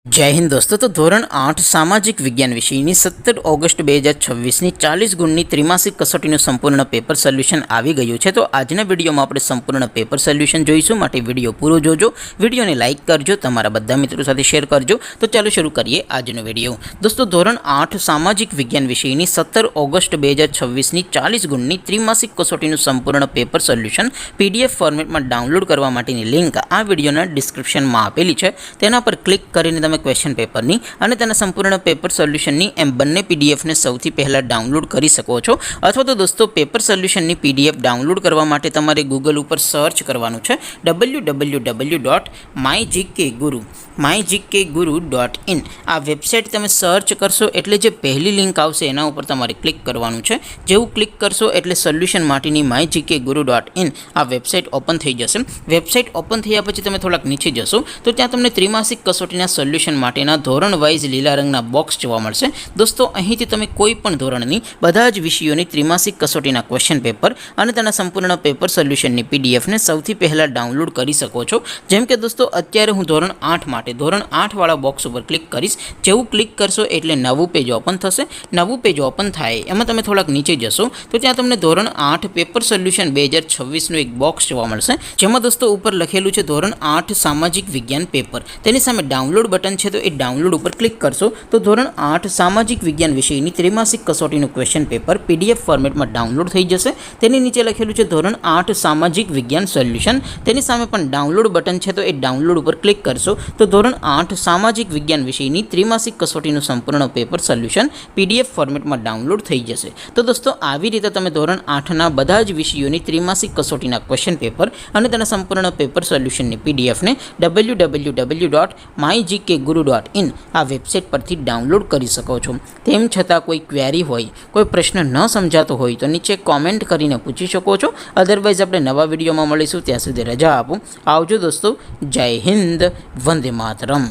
जय हिंद दोस्तों। तो धोरण 8 सामाजिक विज्ञान विषयની 17 ઓગસ્ટ 2026ની 40 ગુણની ત્રિમાસિક કસોટીનું સંપૂર્ણ પેપર સોલ્યુશન આવી ગયું છે। તો આજના વિડીયોમાં આપણે સંપૂર્ણ પેપર સોલ્યુશન જોઈશું, માટે વિડીયો પૂરો જોજો, વિડીયોને લાઇક કરજો, તમારા બધા મિત્રો સાથે શેર કરજો। તો ચાલો શરૂ કરીએ આજનો વિડીયો। દોસ્તો ધોરણ 8 સામાજિક વિજ્ઞાન વિષયની 17 ઓગસ્ટ 2026ની 40 ગુણની ત્રિમાસિક કસોટીનું સંપૂર્ણ પેપર સોલ્યુશન PDF ફોર્મેટમાં ડાઉનલોડ કરવા માટેની લિંક આ વિડીયોના ડિસ્ક્રિપ્શનમાં આપેલી છે। તેના પર ક્લિક કરીને તમે ક્વેશ્ચન પેપરની અને તેના સંપૂર્ણ પેપર સોલ્યુશનની એમ બંને પીડીએફને સૌથી પહેલાં ડાઉનલોડ કરી શકો છો। અથવા તો દોસ્તો પેપર સોલ્યુશનની પીડીએફ ડાઉનલોડ કરવા માટે તમારે ગૂગલ ઉપર સર્ચ કરવાનું છે www.mygkguru.in। આ વેબસાઇટ તમે સર્ચ કરશો એટલે જે પહેલી લિંક આવશે એના ઉપર તમારે ક્લિક કરવાનું છે। જેવું ક્લિક કરશો એટલે સોલ્યુશન માટેની mygkguru.in આ વેબસાઇટ ઓપન થઈ જશે। વેબસાઇટ ઓપન થયા પછી તમે થોડાક નીચે જશો તો ત્યાં તમને ત્રિમાસિક કસોટીના સોલ્યુશન માટેના ધોરણ વાઇઝ લીલા રંગના બોક્સ જોવા મળશે। દોસ્તો અહીંથી તમે કોઈ પણ ધોરણની બધા જ વિષયોની ત્રિમાસિક કસોટીના ક્વેશ્ચન પેપર અને તેના સંપૂર્ણ પેપર સોલ્યુશનની પીડીએફને સૌથી પહેલાં ડાઉનલોડ કરી શકો છો। જેમ કે દોસ્તો અત્યારે હું ધોરણ 8 માટે ધોરણ 8 વાળા બોક્સ ઉપર ક્લિક કરીશ। જેવું ક્લિક કરશો એટલે નવું પેજ ઓપન થશે। નવું પેજ ઓપન થાય એમાં તમે થોડાક નીચે જશો તો ત્યાં તમને ધોરણ 8 પેપર સોલ્યુશન 2026નું એક બોક્સ જોવા મળશે, જેમાં દોસ્તો ઉપર લખેલું છે ધોરણ 8 સામાજિક વિજ્ઞાન પેપર। તેની સામે ડાઉનલોડ બટન છે, તો એ ડાઉનલોડ ઉપર ક્લિક કરશો તો ધોરણ 8 સામાજિક વિજ્ઞાન વિષયની ત્રિમાસિક કસોટીનું ક્વેશ્ચન પેપર PDF ફોર્મેટમાં ડાઉનલોડ થઈ જશે। તેની નીચે લખેલું છે ધોરણ 8 સામાજિક વિજ્ઞાન સોલ્યુશન, તેની સામે પણ ડાઉનલોડ બટન છે, તો એ ડાઉનલોડ ઉપર ક્લિક કરશો તો ધોરણ 8 સામાજિક વિજ્ઞાન વિષયની ત્રિમાસિક કસોટીનું સંપૂર્ણ પેપર સોલ્યુશન PDF ફોર્મેટમાં ડાઉનલોડ થઈ જશે। તો દોસ્તો આવી રીતે તમે ધોરણ 8ના બધા જ વિષયોની ત્રિમાસિક કસોટીના ક્વેશ્ચન પેપર અને તેના સંપૂર્ણ પેપર સોલ્યુશનની પીડીએફને www.mygkguru.in આ વેબસાઇટ પરથી ડાઉનલોડ કરી શકો છો। તેમ છતાં કોઈ ક્વેરી હોય, કોઈ પ્રશ્ન ન સમજાતો હોય તો નીચે કોમેન્ટ કરીને પૂછી શકો છો। અધરવાઇઝ આપણે નવા વિડીયોમાં મળીશું, ત્યાં સુધી રજા આપો। આવજો દોસ્તો, જય હિન્દ, વંદે માતરમ।